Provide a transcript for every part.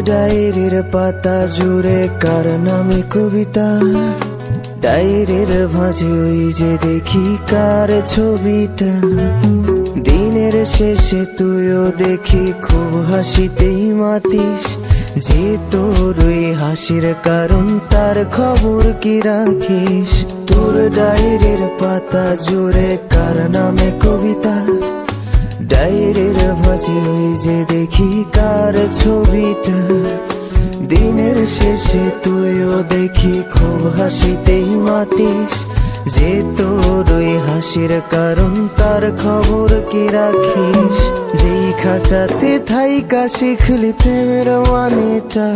ডায়েরির পাতা জুড়ে কার নামে কবিতা, ডায়েরির ভাঁজে ওই যে দেখি কার ছবিটা। দিনের শেষে তুইও দেখি খুব হাসিতেই মাতিস, যে তোর ওই হাসির কারণ তার খবর কি রাখিস। তোর ডায়েরির পাতা জুড়ে কার নামে কবিতা, ডায়েরির ভাঁজে ওই যে দেখি কার ছবিটা। দিনের শেষে তুইও দেখি খুব হাসিতেই মাতিস, যে তোর ওই হাসির কারণ তার খবর কি রাখিস। যেই খাঁচাতে থাইকা শিখলি প্রেমের মানেটা,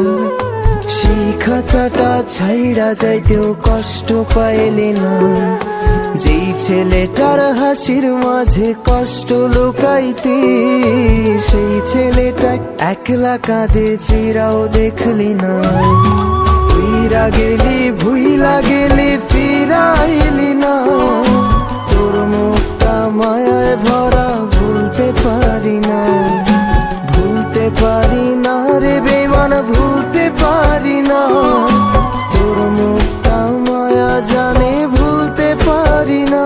সেই খাঁচাটা ছাইড়া যাইতেও কষ্ট পাইলি না। যেই ছেলেটার হাসির মাঝে কষ্ট লুকাইতি, সেই ছেলেটা একলা কাঁদে ফিরাও দেখলি না। ফিরা গেলি ভুইলা গেলি ফিরাইলি না, তোর মুখটা মায়ায় ভরা ভুলতে পারি না। ভুলতে পারি না রে বেমান, ভুলতে পারি না। তোর মুখটা মায়া জানে ভুলতে পারি না।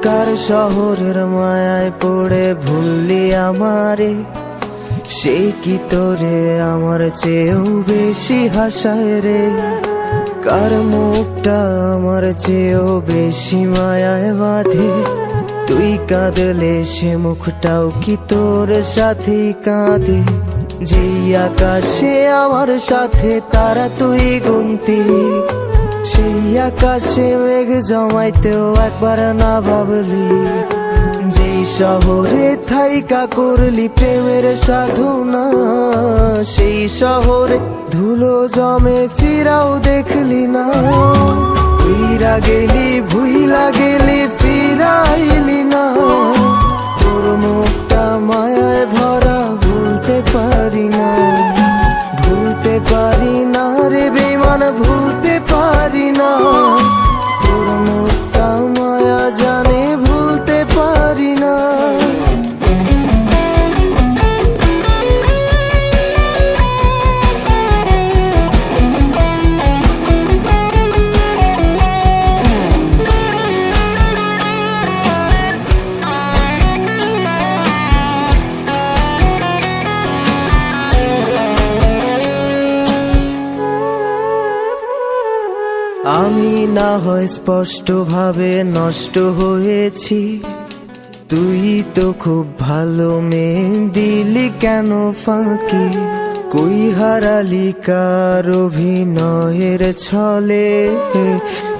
কার শহরের মায়ায় পড়ে ভুললি আমারে, সে কি তোরে আমার চেয়েও বেশি হাসায় রে। কার মুখটা আমার চেয়েও বেশি মায়ায় বাঁধে, তুই কাঁদলে সে মুখটাও কি তোর সাথে কাঁদে। যেই আকাশে আমার সাথে তারা তুই গুনতি, সেই আকাশে মেঘ জমাইতেও একবার না ভাবলি। যেই শহরে থাইকা করলি প্রেমের সাধনা, সেই শহরে ধুলো জমে ফিরাও দেখলি না। ফিরা গেলি ভুইলা গেলি ফিরাইলি না, তোর মুখটা মায়ায় ভরা ভুলতে পারি না। ভুলতে পারি না রে বেমান, ভুলতে পারি না। তোর মুখটা মায়া জানে ভুলতে পারি না। আমি না হয় স্পষ্ট ভাবে নষ্ট হয়েছি, তুই তো খুব ভালো মেয়ে, দিলি কেন ফাঁকি। কই হারালি কার অভিনয়ের ছলে,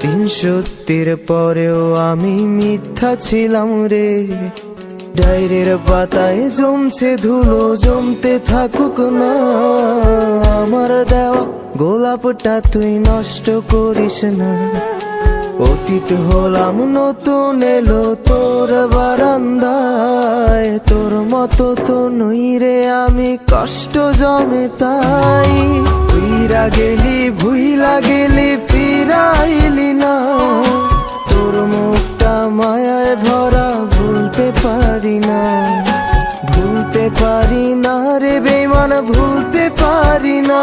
৩৭০ পরেও আমি মিথ্যা ছিলাম রে। ডায়েরির পাতায় জমছে ধুলো, জমতে থাকুক না। আমার দেওয়া গোলাপটা তুই নষ্ট করিস না। অতীত হলাম নতুন এলো তোর বারান্দায়, তোর মতো তো নই রে আমি, কষ্ট জমে তাই। ফিরা গেলি ভুইলা গেলি ফিরাইলি না, তোর মুখটা মায়ায় ভরা ভুলতে পারি না। ভুলতে পারি না রে বেমান, ভুলতে পারি না।